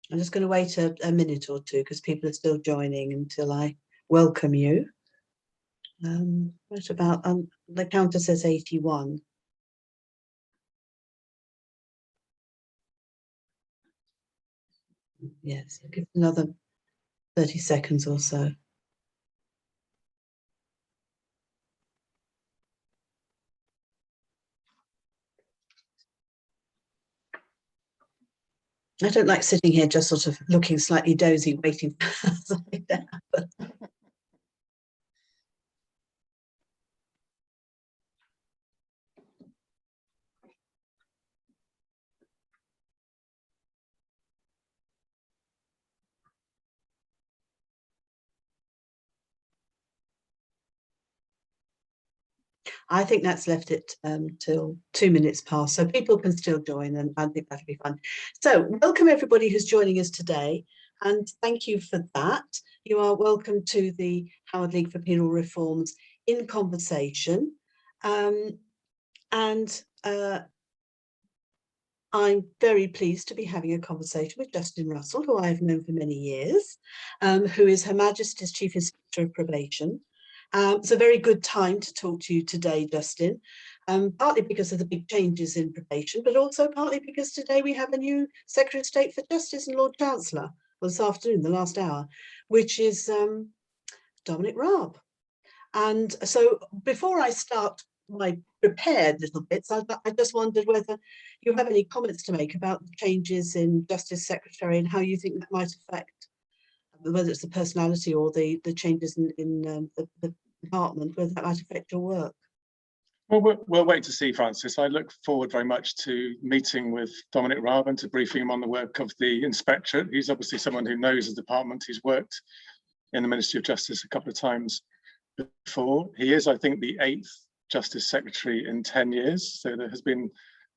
I'm just going to wait a minute or two because people are still joining until I welcome you. What about, the counter says 81. Yes, I'll give another 30 seconds or so. I don't like sitting here just sort of looking slightly dozy, waiting for something to happen. I think that's left it till 2 minutes past, so people can still join, and I think that'll be fun. So welcome everybody who's joining us today, and thank you for that. You are welcome to the Howard League for Penal Reform's In Conversation. I'm very pleased to be having a conversation with Justin Russell, who I've known for many years, who is Her Majesty's Chief Inspector of Probation. It's a very good time to talk to you today, Justin, partly because of the big changes in probation, but also partly because today we have a new Secretary of State for Justice and Lord Chancellor, well, this afternoon, the last hour, which is Dominic Raab. And so before I start my prepared little bits, I just wondered whether you have any comments to make about the changes in Justice Secretary and how you think that might affect, whether it's the personality or the changes in the department, whether that might affect your work. Well, we'll wait to see, Frances. I look forward very much to meeting with Dominic Raab and to briefing him on the work of the Inspectorate. He's obviously someone who knows the department. He's worked in the Ministry of Justice a couple of times before. He is, I think, the 8th Justice Secretary in 10 years. So there has been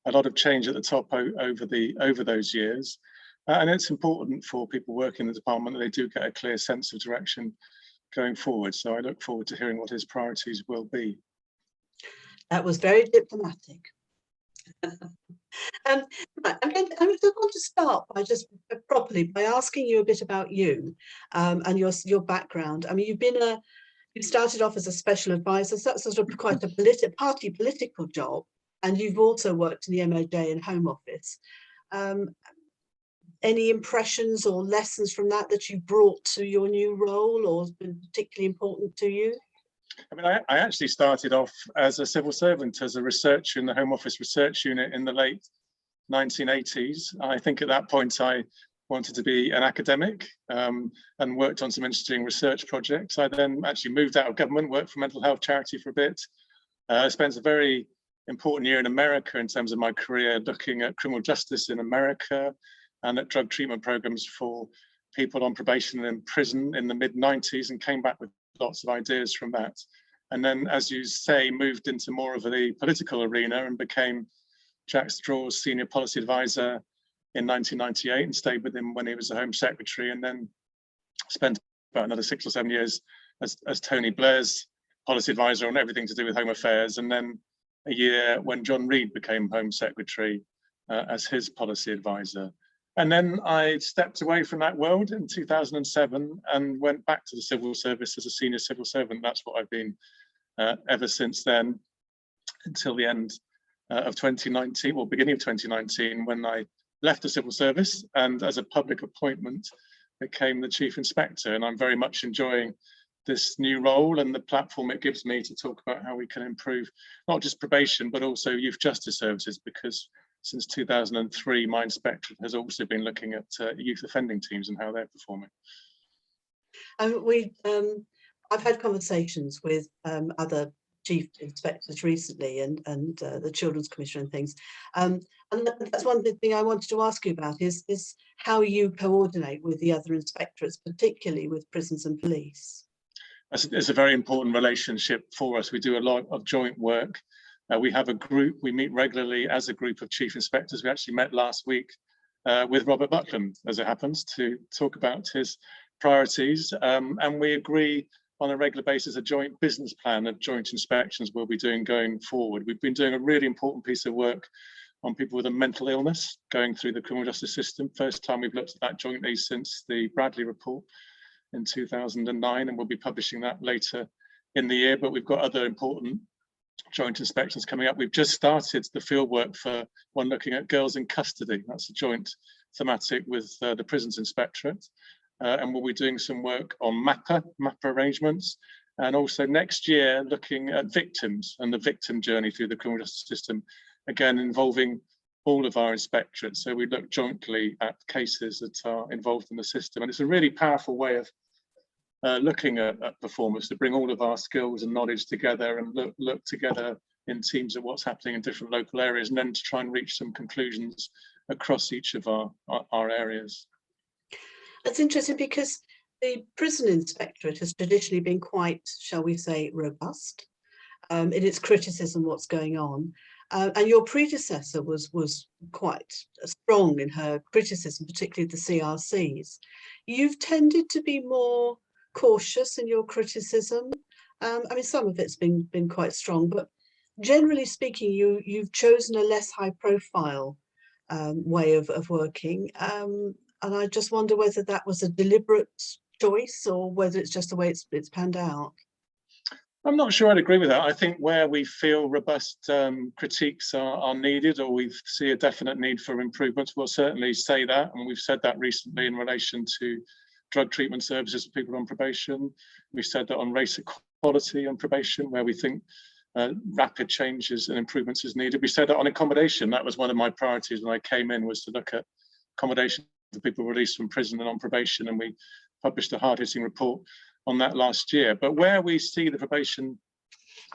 a lot of change at the top over those years. And it's important for people working in the department that they do get a clear sense of direction going forward. So I look forward to hearing what his priorities will be. That was very diplomatic. I just want to start by just properly by asking you a bit about you and your background. I mean, you started off as a special advisor, so that's sort of quite a political job, and you've also worked in the MOJ and Home Office. Any impressions or lessons from that you brought to your new role or has been particularly important to you? I mean, I actually started off as a civil servant, as a researcher in the Home Office Research Unit in the late 1980s. I think at that point I wanted to be an academic and worked on some interesting research projects. I then actually moved out of government, worked for a mental health charity for a bit. I spent a very important year in America in terms of my career, looking at criminal justice in America and at drug treatment programs for people on probation and in prison in the mid-90s, and came back with lots of ideas from that. And then, as you say, moved into more of the political arena and became Jack Straw's senior policy advisor in 1998 and stayed with him when he was the Home Secretary, and then spent about another 6 or 7 years as Tony Blair's policy advisor on everything to do with home affairs, and then a year when John Reid became Home Secretary as his policy advisor. And then I stepped away from that world in 2007 and went back to the civil service as a senior civil servant. That's what I've been ever since then, until the end of 2019, or beginning of 2019, when I left the civil service and as a public appointment became the Chief Inspector. And I'm very much enjoying this new role and the platform it gives me to talk about how we can improve not just probation, but also youth justice services, because since 2003, my inspectorate has also been looking at youth offending teams and how they're performing. I've had conversations with other chief inspectors recently, and the Children's Commission and things. And that's one thing I wanted to ask you about is how you coordinate with the other inspectorates, particularly with prisons and police. It's a very important relationship for us. We do a lot of joint work. We have a group, we meet regularly as a group of chief inspectors. We actually met last week with Robert Buckland, as it happens, to talk about his priorities. And we agree on a regular basis a joint business plan of joint inspections we'll be doing going forward. We've been doing a really important piece of work on people with a mental illness going through the criminal justice system. First time we've looked at that jointly since the Bradley report in 2009, and we'll be publishing that later in the year. But we've got other important joint inspections coming up. We've just started the fieldwork for one looking at girls in custody. That's a joint thematic with the Prisons Inspectorate. And we'll be doing some work on MAPA arrangements, and also next year looking at victims and the victim journey through the criminal justice system, again involving all of our inspectorates. So we look jointly at cases that are involved in the system, and it's a really powerful way of looking at performance, to bring all of our skills and knowledge together and look together in teams at what's happening in different local areas, and then to try and reach some conclusions across each of our areas. That's interesting, because the Prison Inspectorate has traditionally been quite, shall we say, robust in its criticism of what's going on. And your predecessor was quite strong in her criticism, particularly of the CRCs. You've tended to be more cautious in your criticism. I mean, some of it's been quite strong, but generally speaking, you've chosen a less high profile way of working. And I just wonder whether that was a deliberate choice or whether it's just the way it's panned out. I'm not sure I'd agree with that. I think where we feel robust critiques are needed, or we see a definite need for improvements, we'll certainly say that. And we've said that recently in relation to drug treatment services for people on probation. We've said that on race equality on probation, where we think rapid changes and improvements is needed. We said that on accommodation. That was one of my priorities when I came in, was to look at accommodation for people released from prison and on probation, and we published a hard-hitting report on that last year. But where we see the probation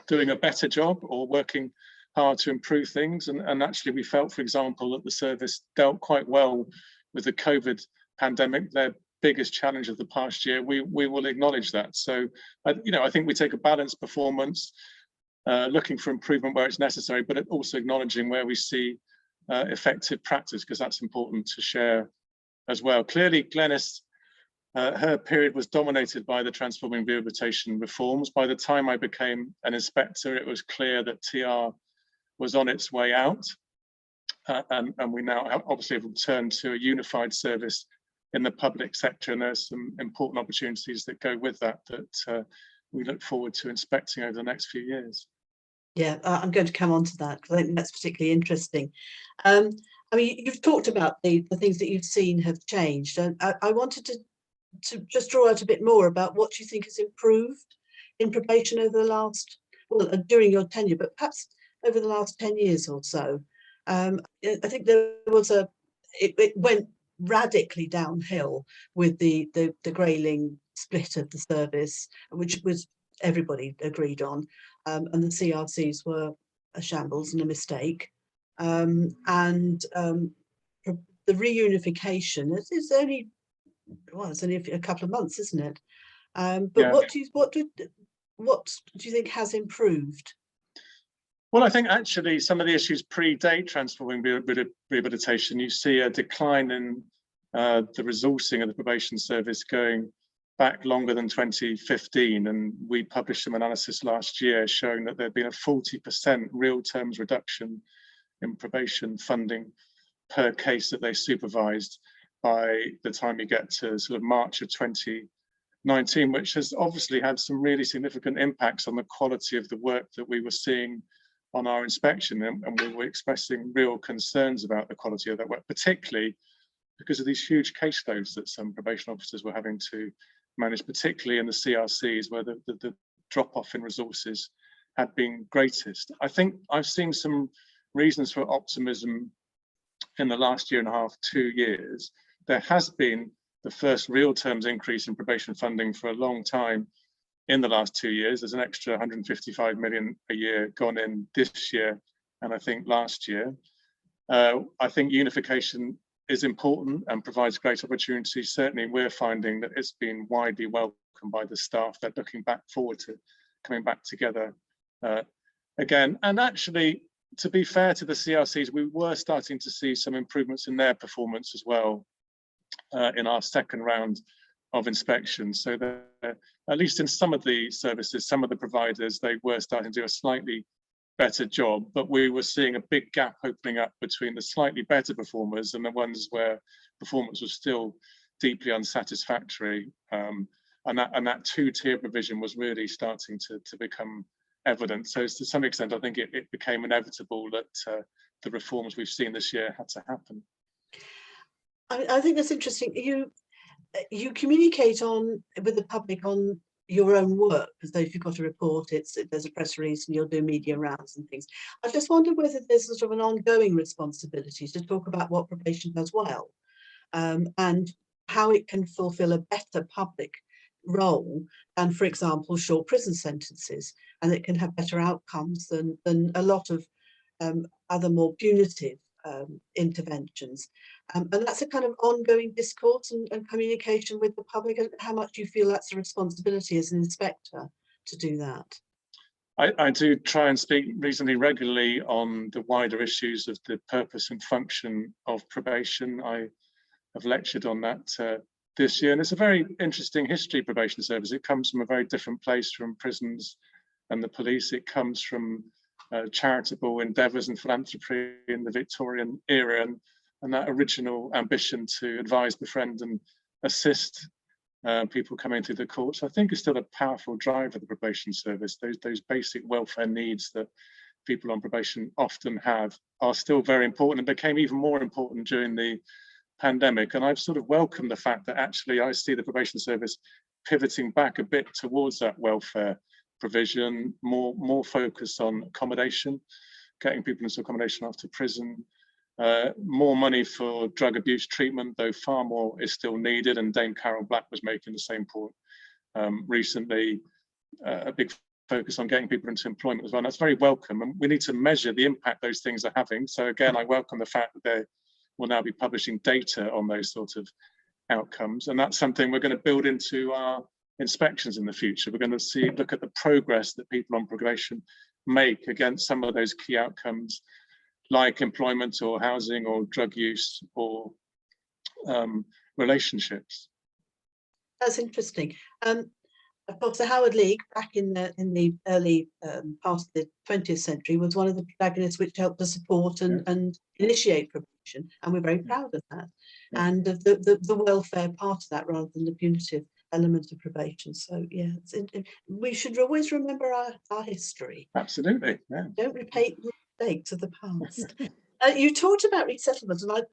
doing a better job or working hard to improve things, and actually we felt, for example, that the service dealt quite well with the COVID pandemic, their biggest challenge of the past year, we will acknowledge that. So, I think we take a balanced performance, looking for improvement where it's necessary, but also acknowledging where we see effective practice, because that's important to share as well. Clearly, Glenys, her period was dominated by the transforming rehabilitation reforms. By the time I became an inspector, it was clear that TR was on its way out. And we now obviously have returned to a unified service in the public sector. And there's some important opportunities that go with that we look forward to inspecting over the next few years. Yeah, I'm going to come on to that because I think that's particularly interesting. I mean, you've talked about the things that you've seen have changed, and I wanted to just draw out a bit more about what you think has improved in probation over the last, well, during your tenure, but perhaps over the last 10 years or so. I think there was it went radically downhill with the greyling split of the service, which was everybody agreed on, and the CRCs were a shambles and a mistake. The reunification is only, well, it's only a couple of months, isn't it? But yeah. What do you think has improved? Well, I think actually some of the issues predate transforming rehabilitation. You see a decline in the resourcing of the probation service going back longer than 2015, and we published some analysis last year showing that there'd been a 40% real terms reduction in probation funding per case that they supervised by the time you get to sort of March of 2019, which has obviously had some really significant impacts on the quality of the work that we were seeing on our inspection, and we were expressing real concerns about the quality of that work, particularly because of these huge caseloads that some probation officers were having to manage, particularly in the CRCs, where the drop-off in resources had been greatest. I think I've seen some reasons for optimism in the last year and a half, 2 years. There has been the first real terms increase in probation funding for a long time in the last 2 years. There's an extra 155 million a year gone in this year, and I think last year. I think unification is important and provides great opportunities. Certainly we're finding that it's been widely welcomed by the staff. They're looking forward to coming back together again. And actually, to be fair to the CRCs, we were starting to see some improvements in their performance as well in our second round of inspections. So that, at least in some of the services, some of the providers, they were starting to do a slightly better job, but we were seeing a big gap opening up between the slightly better performers and the ones where performance was still deeply unsatisfactory. And that two-tier provision was really starting to become evident. So to some extent, I think it became inevitable that the reforms we've seen this year had to happen. I think that's interesting. You communicate with the public on your own work, as though if you've got a report, there's a press release and you'll do media rounds and things. I just wonder whether there's sort of an ongoing responsibility to talk about what probation does well, and how it can fulfil a better public role than, for example, short prison sentences, and it can have better outcomes than a lot of other more punitive interventions. And that's a kind of ongoing discourse and communication with the public, and how much you feel that's a responsibility as an inspector to do that. I do try and speak reasonably regularly on the wider issues of the purpose and function of probation. I have lectured on that this year, and it's a very interesting history, probation service. It comes from a very different place from prisons and the police. It comes from charitable endeavours and philanthropy in the Victorian era, and that original ambition to advise, befriend and assist people coming through the courts, I think is still a powerful drive of the probation service. Those basic welfare needs that people on probation often have are still very important, and became even more important during the pandemic. And I've sort of welcomed the fact that actually I see the probation service pivoting back a bit towards that welfare provision, more focus on accommodation, getting people into accommodation after prison, more money for drug abuse treatment, though far more is still needed. And Dame Carol Black was making the same point recently. A big focus on getting people into employment as well. And that's very welcome. And we need to measure the impact those things are having. So again, I welcome the fact that they will now be publishing data on those sorts of outcomes. And that's something we're going to build into our inspections in the future. We're going to look at the progress that people on probation make against some of those key outcomes, like employment or housing or drug use or relationships. That's interesting. Of course, the Howard League back in the early part of the 20th century was one of the protagonists which helped to support and initiate probation, and we're very proud of that, and of the welfare part of that rather than the punitive element of probation. So yeah, we should always remember our history. Absolutely, yeah. Don't repeat mistakes of the past. You talked about resettlement, and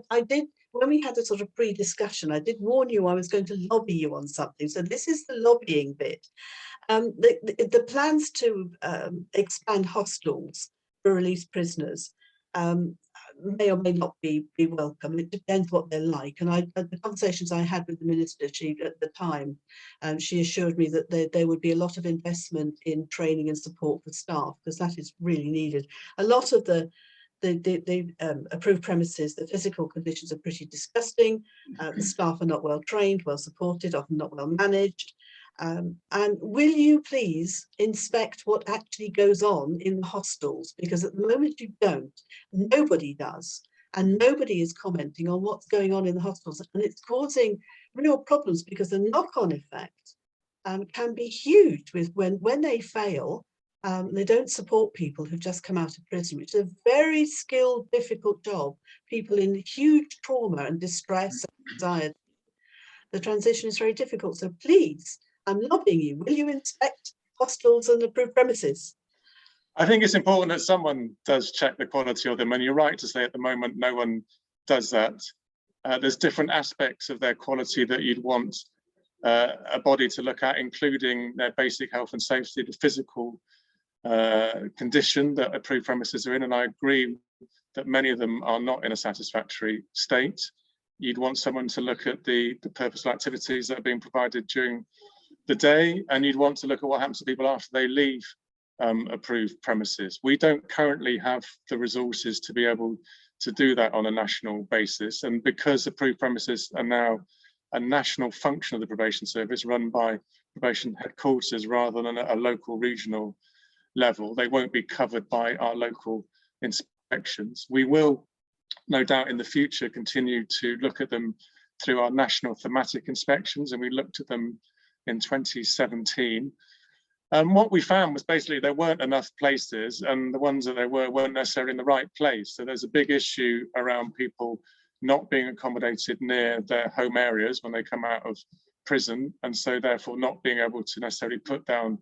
I did, when we had a sort of pre-discussion, I did warn you I was going to lobby you on something. So this is the lobbying bit. The plans to expand hostels for released prisoners may or may not be welcome. It depends what they're like. And the conversations I had with the minister, she at the time, she assured me that there would be a lot of investment in training and support for staff, because that is really needed. A lot of the approved premises, the physical conditions are pretty disgusting. The staff are not well trained, well supported, often not well managed. And will you please inspect what actually goes on in the hostels? Because at the moment you don't, nobody does, and nobody is commenting on what's going on in the hostels, and it's causing real problems, because the knock-on effect can be huge with when they fail. They don't support people who've just come out of prison, which is a very skilled, difficult job. People in huge trauma and distress, anxiety. The transition is very difficult. So please, I'm lobbying you. Will you inspect hostels and approved premises? I think it's important that someone does check the quality of them. And you're right to say at the moment, no one does that. There's different aspects of their quality that you'd want a body to look at, including their basic health and safety, the physical condition that approved premises are in. And I agree that many of them are not in a satisfactory state. You'd want someone to look at the purposeful activities that are being provided during the day, and you'd want to look at what happens to people after they leave approved premises. We don't currently have the resources to be able to do that on a national basis, and because approved premises are now a national function of the probation service run by probation headquarters rather than a local regional level, they won't be covered by our local inspections. We will no doubt in the future continue to look at them through our national thematic inspections, and we looked at them in 2017. What we found was basically there weren't enough places, and the ones that there were weren't necessarily in the right place. So there's a big issue around people not being accommodated near their home areas when they come out of prison, and so therefore not being able to necessarily put down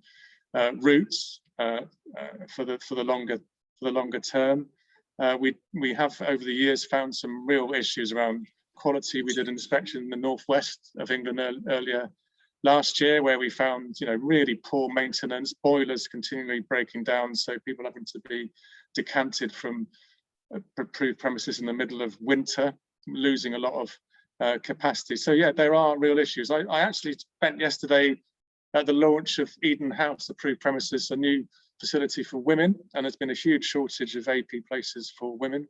routes for the longer term. We have over the years found some real issues around quality. We did an inspection in the northwest of England earlier last year, where we found, really poor maintenance, boilers continually breaking down, so people having to be decanted from approved premises in the middle of winter, losing a lot of capacity. So yeah, there are real issues. I actually spent yesterday at the launch of Eden House approved premises, a new facility for women, and there's been a huge shortage of AP places for women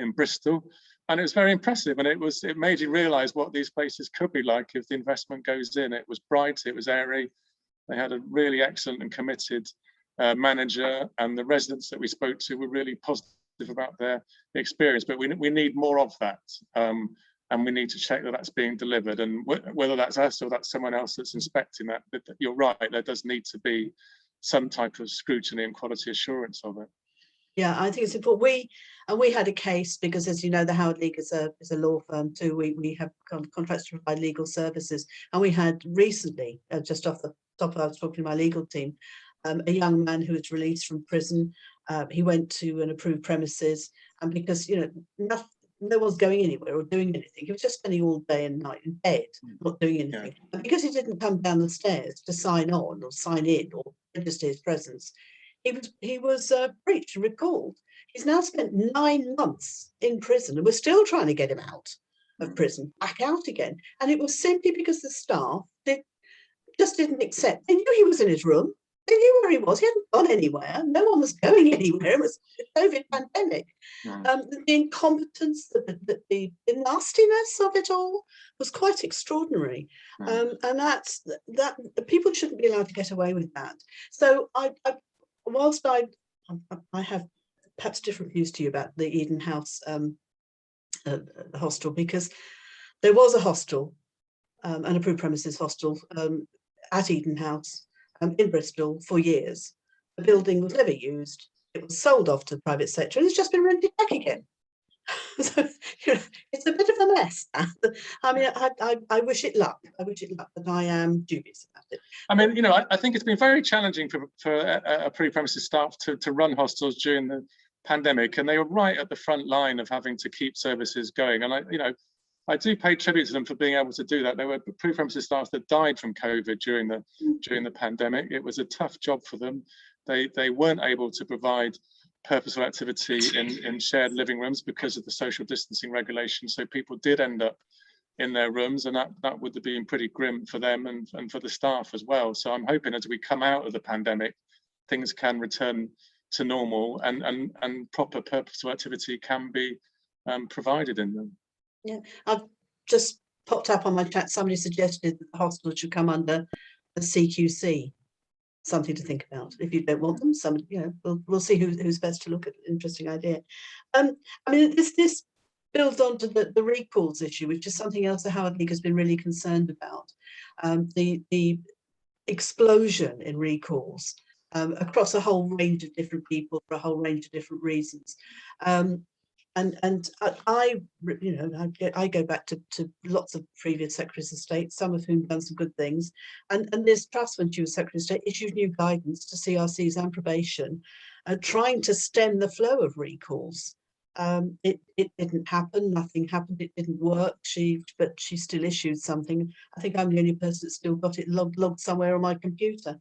in Bristol. And it was very impressive, and it made you realise what these places could be like if the investment goes in. It was bright, it was airy. They had a really excellent and committed manager, and the residents that we spoke to were really positive about their experience. But we need more of that, and we need to check that that's being delivered. And whether that's us or that's someone else that's inspecting that, but you're right, there does need to be some type of scrutiny and quality assurance of it. Yeah, I think it's important. We had a case because, as you know, the Howard League is a law firm too. We have contracts to provide legal services, and we had recently, just off the top, I was talking to my legal team, a young man who was released from prison. He went to an approved premises, and because no one's going anywhere or doing anything, he was just spending all day and night in bed, not doing anything. Yeah. And because he didn't come down the stairs to sign on or sign in or register his presence, he was breached and recalled. He's now spent 9 months in prison, and we're still trying to get him out of prison, back out again. And it was simply because the staff just didn't accept. They knew he was in his room. They knew where he was. He hadn't gone anywhere. No one was going anywhere. It was the COVID pandemic. The incompetence, the nastiness of it all was quite extraordinary. And that people shouldn't be allowed to get away with that. So whilst I have perhaps different views to you about the Eden House hostel, because there was a hostel, an approved premises hostel at Eden House in Bristol for years. The building was never used. It was sold off to the private sector, and it's just been rented back again. So it's a bit of a mess. I mean, I wish it luck. I wish it luck, but I am dubious about it. I mean, I think it's been very challenging for approved premises staff to run hostels during the pandemic, and they were right at the front line of having to keep services going. And I do pay tribute to them for being able to do that. There were approved premises staff that died from COVID during the pandemic. It was a tough job for them. They weren't able to provide purposeful activity in shared living rooms because of the social distancing regulations. So people did end up in their rooms, and that would have been pretty grim for them and for the staff as well. So I'm hoping as we come out of the pandemic, things can return to normal and proper purposeful activity can be provided in them. Yeah, I've just popped up on my chat. Somebody suggested that the hostel should come under the CQC. Something to think about. If you don't want them, we'll see who's best to look at. Interesting idea. I mean, this builds on to the recalls issue, which is something else the Howard League has been really concerned about. The explosion in recalls across a whole range of different people for a whole range of different reasons. And I go back to lots of previous secretaries of state, some of whom done some good things. And Liz Truss, when she was Secretary of State, issued new guidance to CRCs and probation, trying to stem the flow of recalls. It didn't happen. Nothing happened. It didn't work. But she still issued something. I think I'm the only person that's still got it logged somewhere on my computer.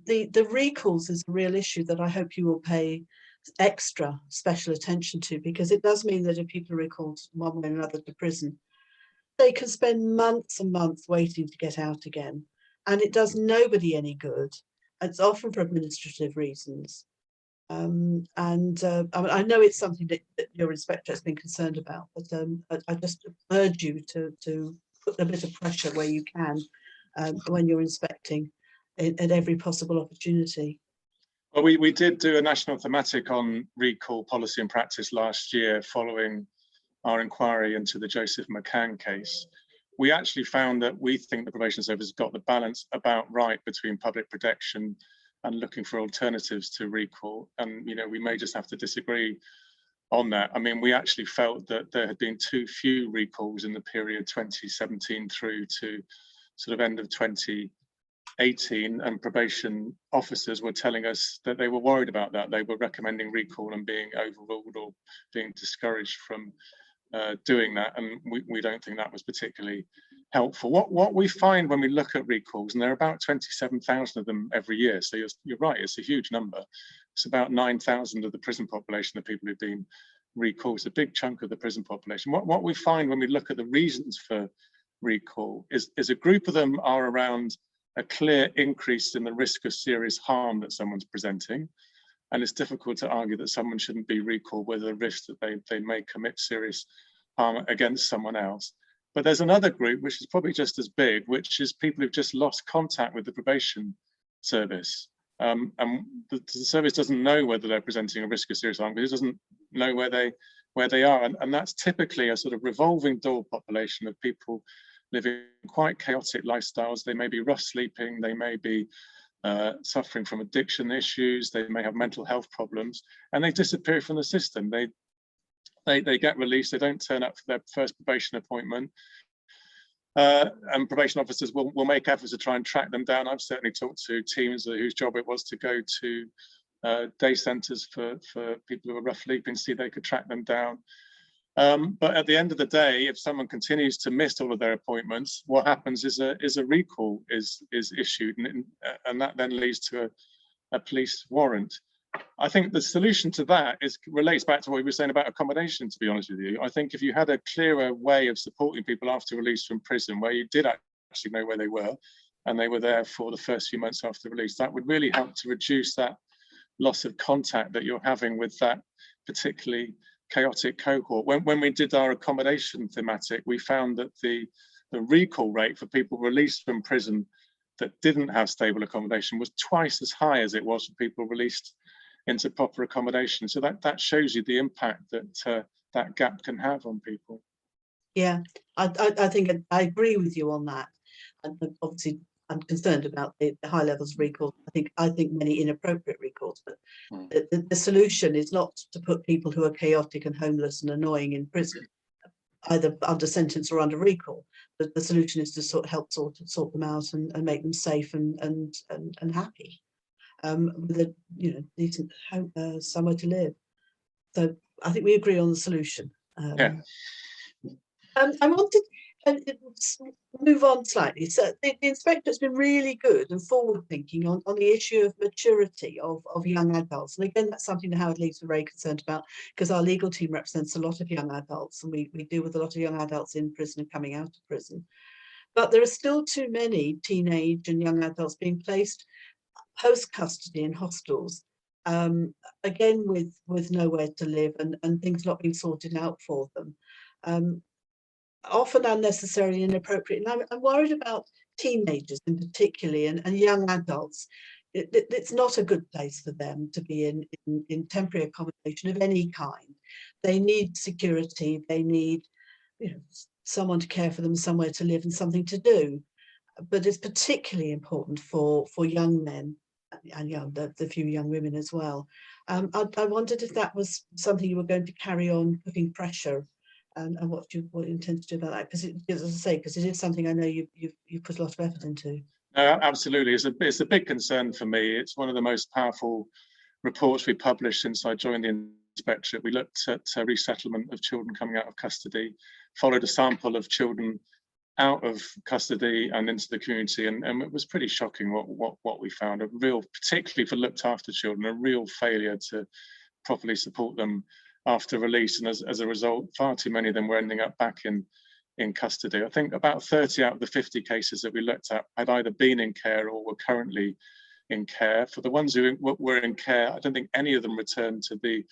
The recalls is a real issue that I hope you will pay extra special attention to, because it does mean that if people are recalled one way or another to prison, they can spend months and months waiting to get out again, and it does nobody any good. It's often for administrative reasons. I know it's something that your inspector has been concerned about, but I just urge you to put a bit of pressure where you can when you're inspecting at every possible opportunity. Well, we did do a national thematic on recall policy and practice last year following our inquiry into the Joseph McCann case. we actually found that we think the probation service got the balance about right between public protection and looking for alternatives to recall. And, you know, we may just have to disagree on that. I mean, we actually felt that there had been too few recalls in the period 2017 through to sort of end of 2018, and probation officers were telling us that they were worried about that. They were recommending recall and being overruled or being discouraged from doing that, and we don't think that was particularly helpful. What we find when we look at recalls, and there are about 27,000 of them every year, so you're right, it's a huge number. It's about 9,000 of the prison population of people who've been recalled. It's a big chunk of the prison population. What we find when we look at the reasons for recall is a group of them are around a clear increase in the risk of serious harm that someone's presenting. And it's difficult to argue that someone shouldn't be recalled with the risk that they may commit serious harm against someone else. But there's another group, which is probably just as big, which is people who've just lost contact with the probation service. And the service doesn't know whether they're presenting a risk of serious harm, because it doesn't know where they are. And that's typically a sort of revolving door population of people living quite chaotic lifestyles. They may be rough sleeping, they may be suffering from addiction issues, they may have mental health problems, and they disappear from the system. They get released, they don't turn up for their first probation appointment, and probation officers will make efforts to try and track them down. I've certainly talked to teams whose job it was to go to day centres for people who are rough sleeping, see if they could track them down. But at the end of the day, if someone continues to miss all of their appointments, what happens is a recall is issued, and that then leads to a police warrant. I think the solution to that relates back to what we were saying about accommodation, to be honest with you. I think if you had a clearer way of supporting people after release from prison, where you did actually know where they were, and they were there for the first few months after release, that would really help to reduce that loss of contact that you're having with that particularly chaotic cohort. When we did our accommodation thematic, we found that the recall rate for people released from prison that didn't have stable accommodation was twice as high as it was for people released into proper accommodation. So that shows you the impact that that gap can have on people. Yeah, I think I agree with you on that. And obviously, I'm concerned about the high levels of recall. I think many inappropriate recalls, but the solution is not to put people who are chaotic and homeless and annoying in prison, either under sentence or under recall. But the solution is to help sort them out and make them safe and happy, with a decent home, somewhere to live. So I think we agree on the solution. Yeah. I wanted to move on slightly. So the inspector has been really good and forward-thinking on the issue of maturity of young adults. And again, that's something that Howard Leeds were very concerned about, because our legal team represents a lot of young adults, and we deal with a lot of young adults in prison and coming out of prison. But there are still too many teenage and young adults being placed post-custody in hostels, again with nowhere to live and things not being sorted out for them. Often unnecessarily inappropriate. And I'm worried about teenagers in particularly, and young adults. It's not a good place for them to be in temporary accommodation of any kind. They need security, they need someone to care for them, somewhere to live and something to do. But it's particularly important for young men and the few young women as well. I wondered if that was something you were going to carry on putting pressure, and what you intend to do about that, because as I say, because it is something I know you've put a lot of effort into. No, absolutely, it's a big concern for me. It's one of the most powerful reports we published since I joined the inspectorate. We looked at resettlement of children coming out of custody, followed a sample of children out of custody and into the community, and it was pretty shocking what we found. A real, particularly for looked after children, a real failure to properly support them after release, and as a result, far too many of them were ending up back in custody. I think about 30 out of the 50 cases that we looked at had either been in care or were currently in care. For the ones who were in care, I don't think any of them returned to the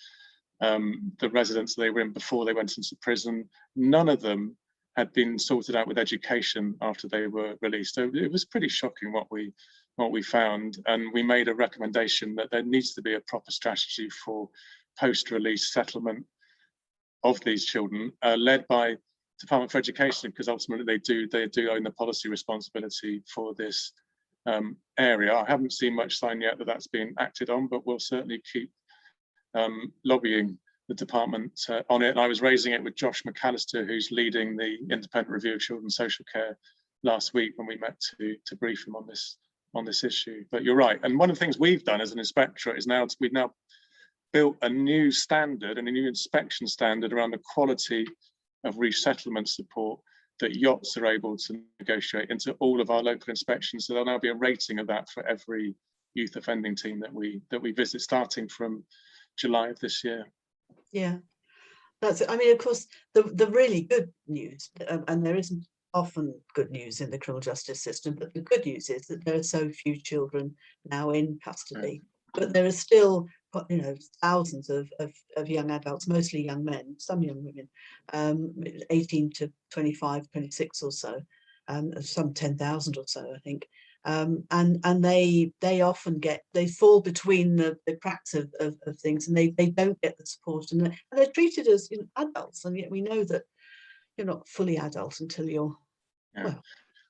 residence they were in before they went into prison. None of them had been sorted out with education after they were released. So it was pretty shocking what we found, and we made a recommendation that there needs to be a proper strategy for post-release settlement of these children, led by Department for Education, because ultimately they do own the policy responsibility for this area. I haven't seen much sign yet that that's been acted on, but we'll certainly keep lobbying the department on it. And I was raising it with Josh McAllister, who's leading the independent review of children's social care, last week when we met to brief him on this issue. But you're right, and one of the things we've done as an inspectorate is we've now built a new standard and a new inspection standard around the quality of resettlement support that yachts are able to negotiate into all of our local inspections. So there'll now be a rating of that for every youth offending team that we visit, starting from July of this year. Yeah, that's it. I mean, of course, the really good news, and there isn't often good news in the criminal justice system, but the good news is that there are so few children now in custody. But there are still, thousands of young adults, mostly young men, some young women, 18 to 25, 26 or so, some 10,000 or so, I think. And they often they fall between the cracks of things, and they don't get the support, and they're treated as adults, and yet we know that you're not fully adult until you're well.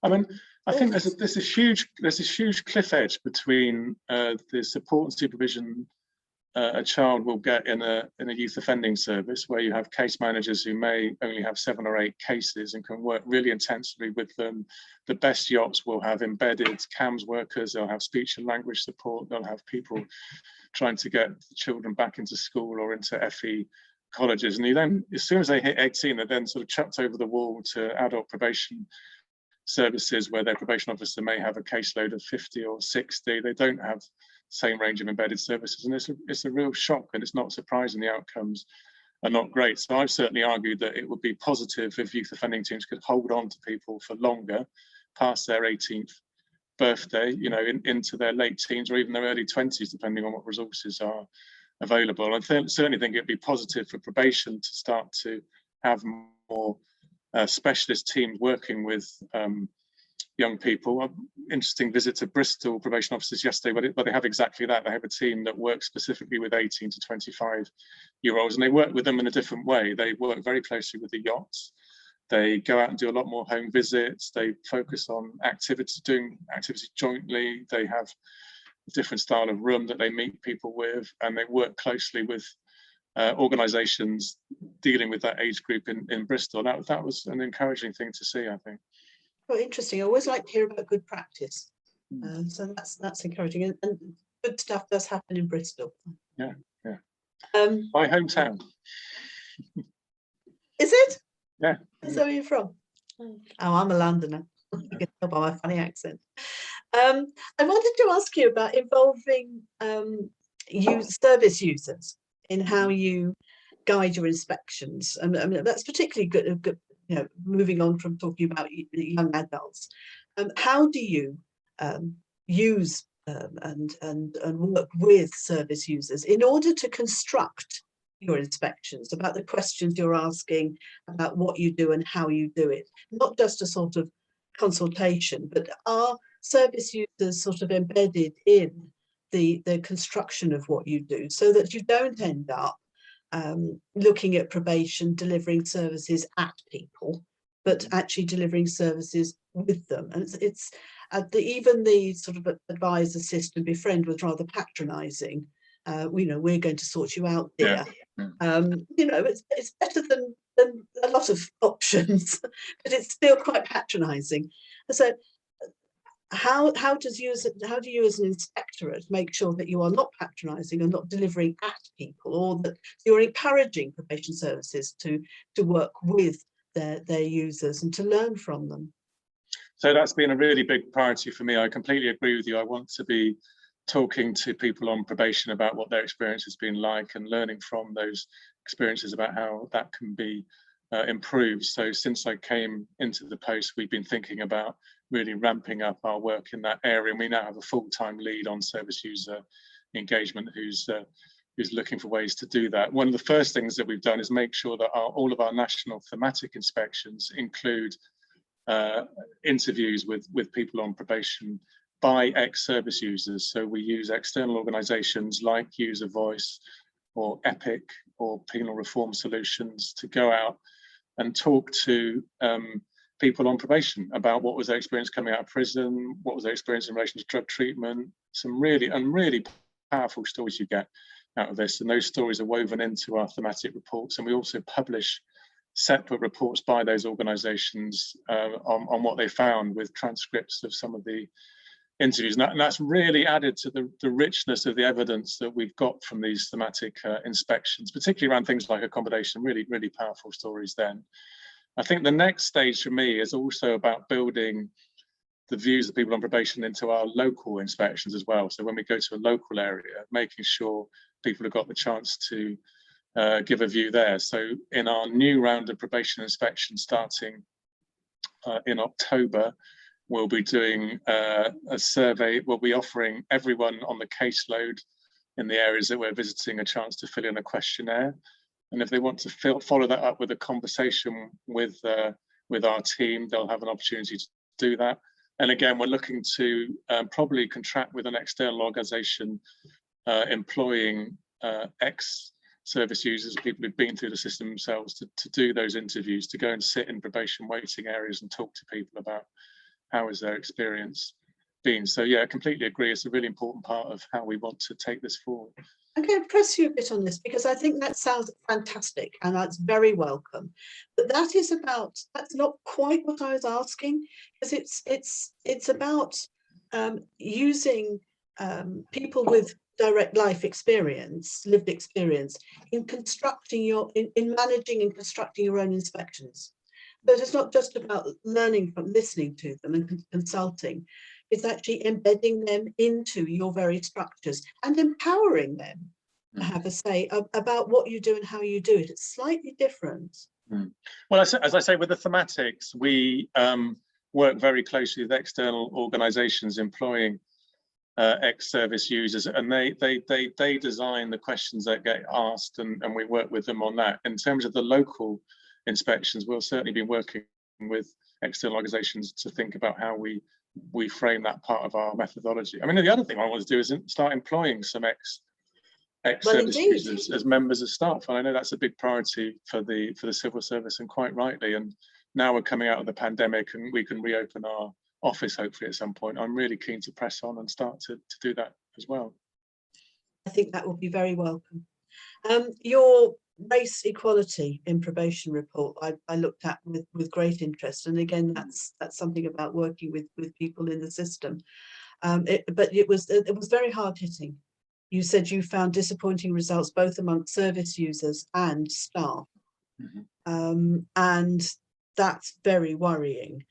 I mean, I think there's a huge cliff edge between the support and supervision a child will get in a youth offending service, where you have case managers who may only have 7 or 8 cases and can work really intensively with them. The best yachts will have embedded CAMS workers, they'll have speech and language support, they'll have people trying to get children back into school or into FE colleges. And you then, as soon as they hit 18, they're then sort of chucked over the wall to adult probation services, where their probation officer may have a caseload of 50 or 60. They don't have the same range of embedded services, and it's a real shock, and it's not surprising the outcomes are not great. So I've certainly argued that it would be positive if youth offending teams could hold on to people for longer, past their 18th birthday, into their late teens or even their early 20s, depending on what resources are available. I certainly think it'd be positive for probation to start to have more specialist teams working with young people. Interesting visit to Bristol probation officers yesterday, but they have exactly that. They have a team that works specifically with 18 to 25-year-olds, and they work with them in a different way. They work very closely with the yachts. They go out and do a lot more home visits. They focus on doing activities jointly. They have a different style of room that they meet people with, and they work closely with organisations dealing with that age group in Bristol. That was an encouraging thing to see, I think. Well, interesting. I always like to hear about good practice. So that's encouraging, and good stuff does happen in Bristol. Yeah. My hometown. Is it? Yeah. Is that where you're from? Oh, I'm a Londoner. You can tell by my funny accent. I wanted to ask you about involving service users in how you guide your inspections. I mean, that's particularly good. Moving on from talking about young adults, how do you use and work with service users in order to construct your inspections, about the questions you're asking, about what you do and how you do it? Not just a sort of consultation, but are service users sort of embedded in the construction of what you do, so that you don't end up looking at probation, delivering services at people, but actually delivering services with them? And it's even the sort of advise, assist and befriend was rather patronising. We're going to sort you out, dear. It's better than a lot of options, but it's still quite patronising. So how do you as an inspectorate make sure that you are not patronising and not delivering at people, or that you're encouraging probation services to work with their users and to learn from them? So that's been a really big priority for me. I completely agree with you. I want to be talking to people on probation about what their experience has been like, and learning from those experiences about how that can be improved. So since I came into the post, we've been thinking about really ramping up our work in that area, and we now have a full-time lead on service user engagement who's looking for ways to do that. One of the first things that we've done is make sure that all of our national thematic inspections include interviews with people on probation by ex-service users. So we use external organisations like User Voice or EPIC or Penal Reform Solutions to go out and talk to people on probation about what was their experience coming out of prison, what was their experience in relation to drug treatment, some really powerful stories you get out of this. And those stories are woven into our thematic reports. And we also publish separate reports by those organisations on what they found, with transcripts of some of the interviews. And that's really added to the richness of the evidence that we've got from these thematic inspections, particularly around things like accommodation. Really powerful stories then. I think the next stage for me is also about building the views of people on probation into our local inspections as well. So when we go to a local area, making sure people have got the chance to give a view there. So in our new round of probation inspection starting in October, we'll be doing a survey. We'll be offering everyone on the caseload in the areas that we're visiting a chance to fill in a questionnaire. And if they want to follow that up with a conversation with our team, they'll have an opportunity to do that. And again, we're looking to probably contract with an external organisation employing ex-service users, people who've been through the system themselves, to do those interviews, to go and sit in probation waiting areas and talk to people about how has their experience been. So yeah, I completely agree. It's a really important part of how we want to take this forward. I'm going to press you a bit on this, because I think that sounds fantastic and that's very welcome. But that's not quite what I was asking, because it's about using people with direct life experience, lived experience, in managing and constructing your own inspections. But it's not just about learning from listening to them and consulting. It's actually embedding them into your very structures and empowering them to have a say about what you do and how you do it. It's slightly different. Well, as I say, with the thematics, we work very closely with external organisations employing ex-service users, and they design the questions that get asked, and we work with them on that. In terms of the local inspections, we'll certainly be working with external organisations to think about how we frame that part of our methodology. I mean, the other thing I want to do is start employing some ex-service users as members of staff, and I know that's a big priority for the civil service, and quite rightly. And now we're coming out of the pandemic and we can reopen our office hopefully at some point. I'm really keen to press on and start to do that as well. I think that will be very welcome. Your race equality in probation report I looked at with great interest, and again that's something about working with people in the system. But it was very hard-hitting. You said you found disappointing results both among service users and staff. And that's very worrying.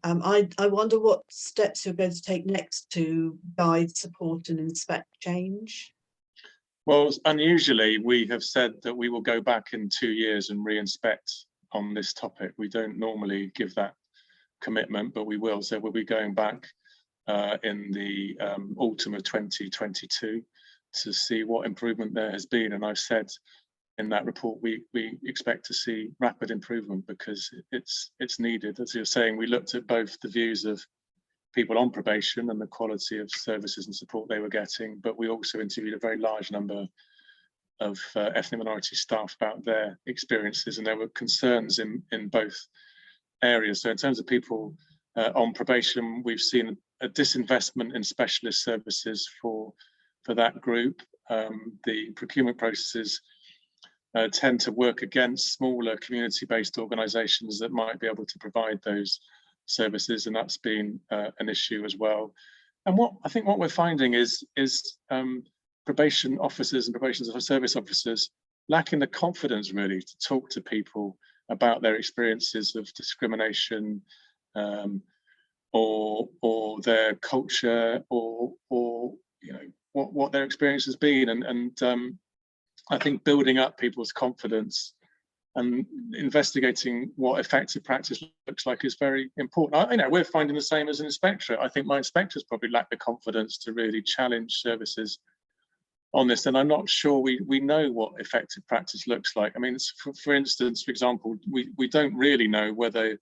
I wonder what steps you're going to take next to guide, support and inspect change. Well, unusually, we have said that we will go back in 2 years and re-inspect on this topic. We don't normally give that commitment, but we will. So we'll be going back in the autumn of 2022 to see what improvement there has been. And I've said in that report, we expect to see rapid improvement because it's needed. As you're saying, we looked at both the views of people on probation and the quality of services and support they were getting, but we also interviewed a very large number of ethnic minority staff about their experiences, and there were concerns in both areas. So in terms of people on probation, we've seen a disinvestment in specialist services for that group. The procurement processes tend to work against smaller community-based organisations that might be able to provide those services, and that's been an issue as well. And what we're finding is probation officers and probation service officers lacking the confidence really to talk to people about their experiences of discrimination, or their culture, or you know what their experience has been, and I think building up people's confidence and investigating what effective practice looks like is very important. We're finding the same as an inspectorate. I think my inspectors probably lack the confidence to really challenge services on this, and I'm not sure we know what effective practice looks like. I mean, for instance, for example, we don't really know whether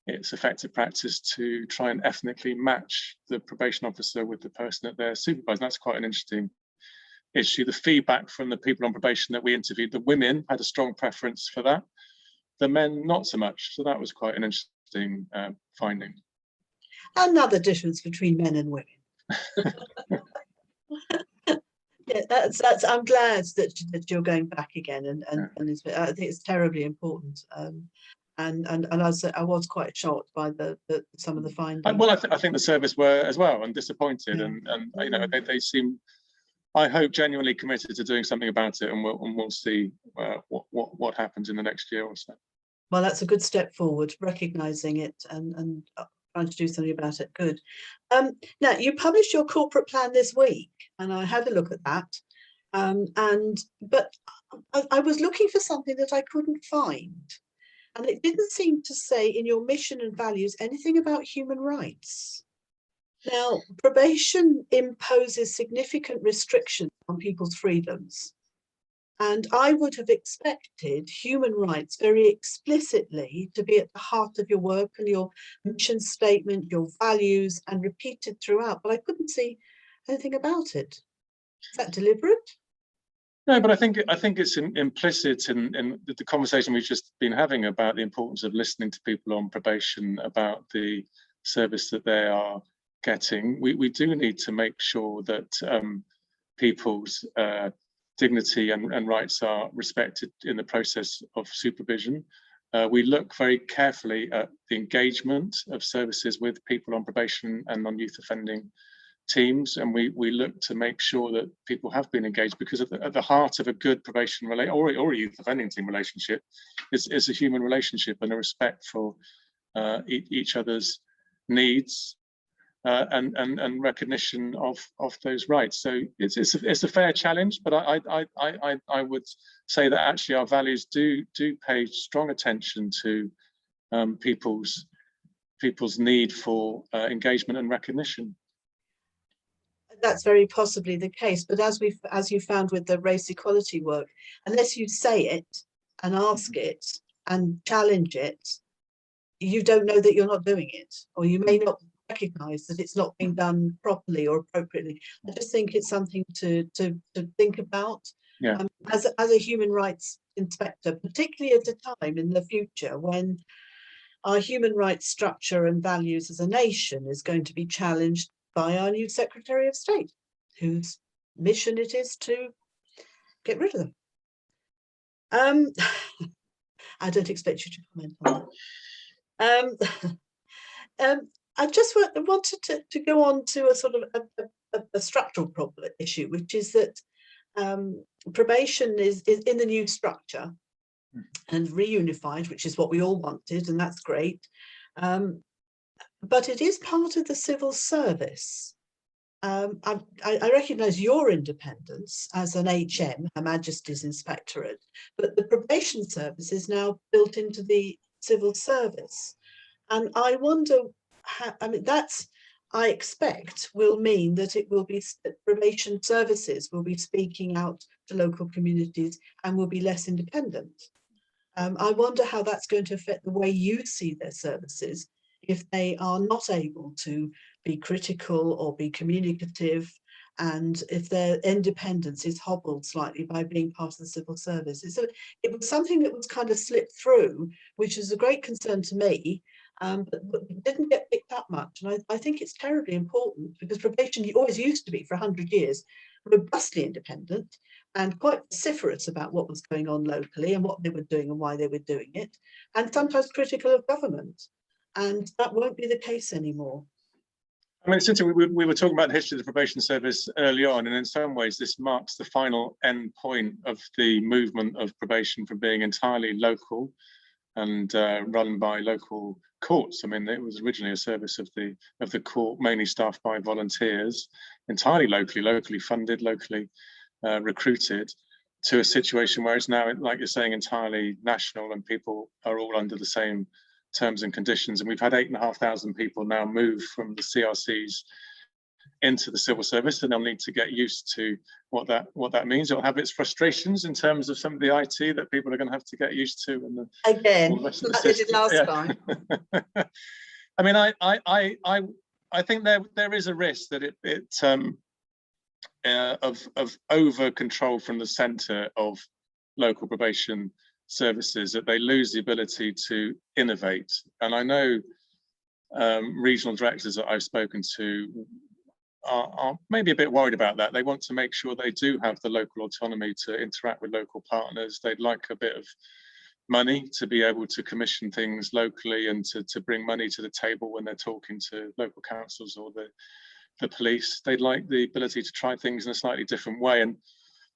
it's effective practice to try and ethnically match the probation officer with the person that they're supervising. That's quite an interesting issue. The feedback from the people on probation that we interviewed, the women had a strong preference for that. the men not so much. So that was quite an interesting finding. Another difference between men and women. Yeah, that's. I'm glad that you're going back again, and I think it's terribly important. And I was quite shocked by some of the findings. Well, I think the service were as well, and disappointed, Yeah. and you know, they seem, I hope, genuinely committed to doing something about it, and we'll see what happens in the next year or so. Well, that's a good step forward, recognising it and trying to do something about it. Good. Now, you published your corporate plan this week, and I had a look at that. But I was looking for something that I couldn't find, and it didn't seem to say in your mission and values anything about human rights. Now, probation imposes significant restrictions on people's freedoms. And I would have expected human rights very explicitly to be at the heart of your work and your mission statement, your values, and repeated throughout, but I couldn't see anything about it. Is that deliberate? No, but I think it's implicit in the conversation we've just been having about the importance of listening to people on probation about the service that they are getting. We do need to make sure that people's dignity and rights are respected in the process of supervision. We look very carefully at the engagement of services with people on probation and on youth offending teams, and we look to make sure that people have been engaged, because at the heart of a good probation or a youth offending team relationship is a human relationship and a respect for each other's needs. And recognition of those rights. So it's a fair challenge, but I would say that actually our values do pay strong attention to people's need for engagement and recognition. That's very possibly the case, but as you found with the race equality work, unless you say it and ask it and challenge it, you don't know that you're not doing it, or you may not recognise that it's not being done properly or appropriately. I just think it's something to think about. Yeah. As a human rights inspector, particularly at a time in the future when our human rights structure and values as a nation is going to be challenged by our new Secretary of State, whose mission it is to get rid of them. I don't expect you to comment on that. I just wanted to go on to a sort of a structural problem issue, which is that probation is in the new structure and reunified, which is what we all wanted, and that's great. But it is part of the civil service. I recognise your independence as an HM, Her Majesty's Inspectorate, but the probation service is now built into the civil service. And I wonder how, I expect will mean that it will be that probation services will be speaking out to local communities and will be less independent. I wonder how that's going to affect the way you see their services if they are not able to be critical or be communicative, and if their independence is hobbled slightly by being part of the civil service. It was something that was kind of slipped through, which is a great concern to me, but didn't get picked up much. And I think it's terribly important, because probation always used to be, for 100 years, robustly independent and quite vociferous about what was going on locally and what they were doing and why they were doing it, and sometimes critical of government. And that won't be the case anymore. I mean, since we were talking about the history of the probation service early on, and in some ways this marks the final end point of the movement of probation from being entirely local and run by local courts. I mean, it was originally a service of the court, mainly staffed by volunteers, entirely locally funded, locally recruited, to a situation where it's now, like you're saying, entirely national, and people are all under the same terms and conditions. And we've had 8,500 people now move from the CRCs into the civil service, and they'll need to get used to what that means. It'll have its frustrations in terms of some of the IT that people are going to have to get used to. And again, like they did last time. I mean, I think there is a risk that of over control from the centre of local probation services, that they lose the ability to innovate. And I know regional directors that I've spoken to are maybe a bit worried about that. They want to make sure they do have the local autonomy to interact with local partners. They'd like a bit of money to be able to commission things locally and to bring money to the table when they're talking to local councils or the police. They'd like the ability to try things in a slightly different way. And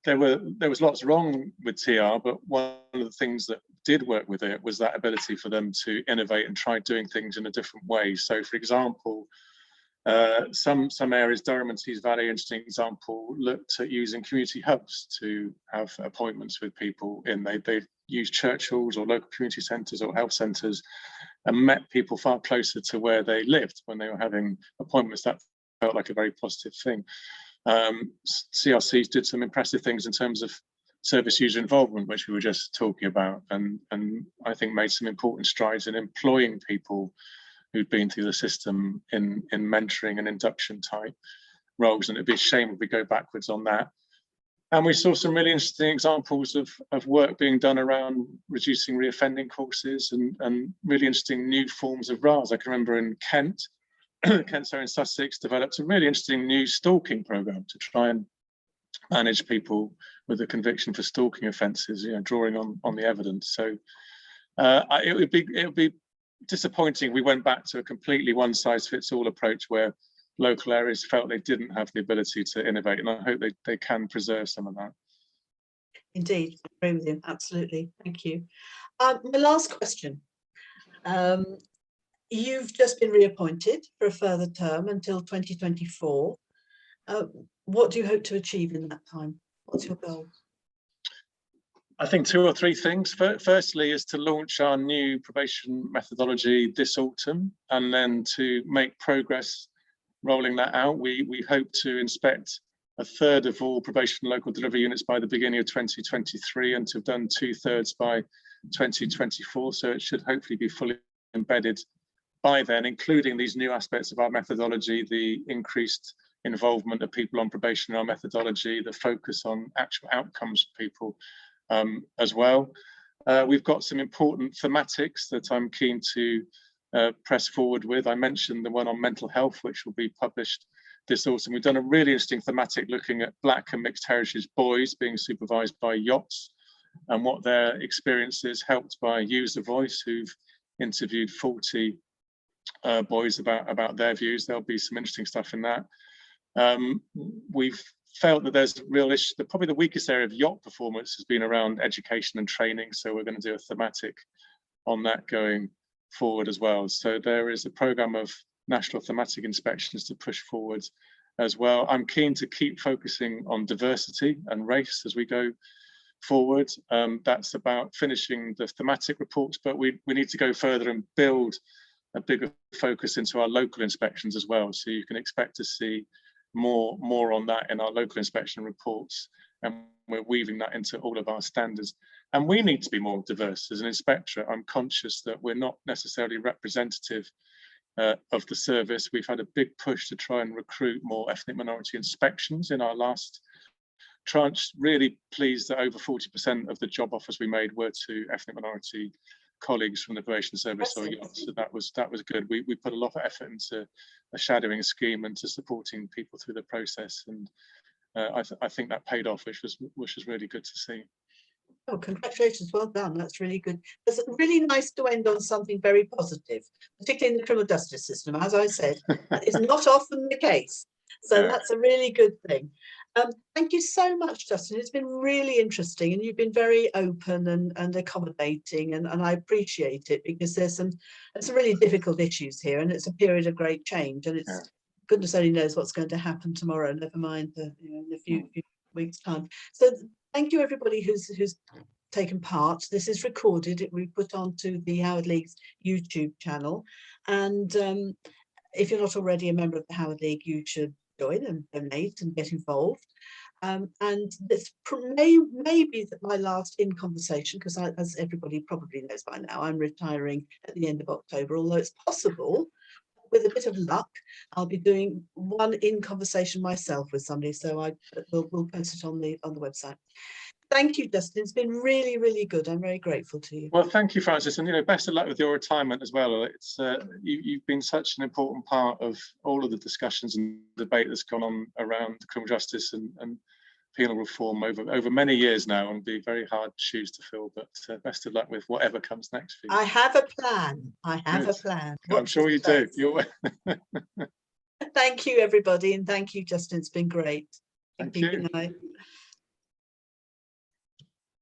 there was lots wrong with TR, but one of the things that did work with it was that ability for them to innovate and try doing things in a different way. So, for example, some areas, Durham and Tees Valley, interesting example, looked at using community hubs to have appointments with people in. They've used church halls or local community centres or health centres and met people far closer to where they lived when they were having appointments. That felt like a very positive thing. CRCs did some impressive things in terms of service user involvement, which we were just talking about, and I think made some important strides in employing people who'd been through the system in mentoring and induction type roles. And it'd be a shame if we go backwards on that. And we saw some really interesting examples of work being done around reducing reoffending courses and really interesting new forms of RAS. I can remember in Kent, in Sussex, developed a really interesting new stalking program to try and manage people with a conviction for stalking offences, drawing on the evidence. So it would be disappointing if we went back to a completely one-size-fits-all approach where local areas felt they didn't have the ability to innovate, and I hope they can preserve some of that. Indeed, I agree with you, absolutely. Thank you. My last question. You've just been reappointed for a further term until 2024. What do you hope to achieve in that time? What's your goal? I think 2 or 3 things. Firstly is to launch our new probation methodology this autumn, and then to make progress rolling that out. We hope to inspect 1/3 of all probation local delivery units by the beginning of 2023 and to have done 2/3 by 2024. So it should hopefully be fully embedded by then, including these new aspects of our methodology, the increased involvement of people on probation in our methodology, the focus on actual outcomes for people as well. We've got some important thematics that I'm keen to press forward with. I mentioned the one on mental health, which will be published this autumn. We've done a really interesting thematic looking at Black and mixed heritage boys being supervised by yachts and what their experience is, helped by User Voice, who've interviewed 40 boys about their views. There'll be some interesting stuff in that. We've felt that there's a real issue, that probably the weakest area of yacht performance has been around education and training. So we're going to do a thematic on that going forward as well. So there is a program of national thematic inspections to push forward as well. I'm keen to keep focusing on diversity and race as we go forward. That's about finishing the thematic reports, but we need to go further and build a bigger focus into our local inspections as well. So you can expect to see more on that in our local inspection reports, and we're weaving that into all of our standards. And we need to be more diverse as an inspectorate. I'm conscious that we're not necessarily representative of the service. We've had a big push to try and recruit more ethnic minority inspections in our last tranche. Really pleased that over 40% of the job offers we made were to ethnic minority colleagues from the probation service or yachts. So that was good. We put a lot of effort into a shadowing scheme and to supporting people through the process, and I think that paid off, which was really good to see. Oh, congratulations, well done. That's really good. It's really nice to end on something very positive, particularly in the criminal justice system. As I said, that is not often the case. So that's a really good thing. Thank you so much, Justin. It's been really interesting, and you've been very open and accommodating, and I appreciate it, because there's some really difficult issues here, and it's a period of great change, and it's goodness only knows what's going to happen tomorrow, never mind in a few weeks' time. So thank you everybody who's taken part. This is recorded. We put onto the Howard League's YouTube channel, and if you're not already a member of the Howard League, you should join and donate and get involved. And this may be my last In Conversation, because as everybody probably knows by now, I'm retiring at the end of October, although it's possible, with a bit of luck, I'll be doing one In Conversation myself with somebody, so we'll post it on the website. Thank you, Justin. It's been really, really good. I'm very grateful to you. Well, thank you, Frances, and best of luck with your retirement as well. It's you've been such an important part of all of the discussions and debate that's gone on around criminal justice and penal reform over many years now, and be very hard shoes to fill. But best of luck with whatever comes next for you. I have a plan. I have a plan. I'm sure you do. Thank you, everybody, and thank you, Justin. It's been great. Thank you. Good night.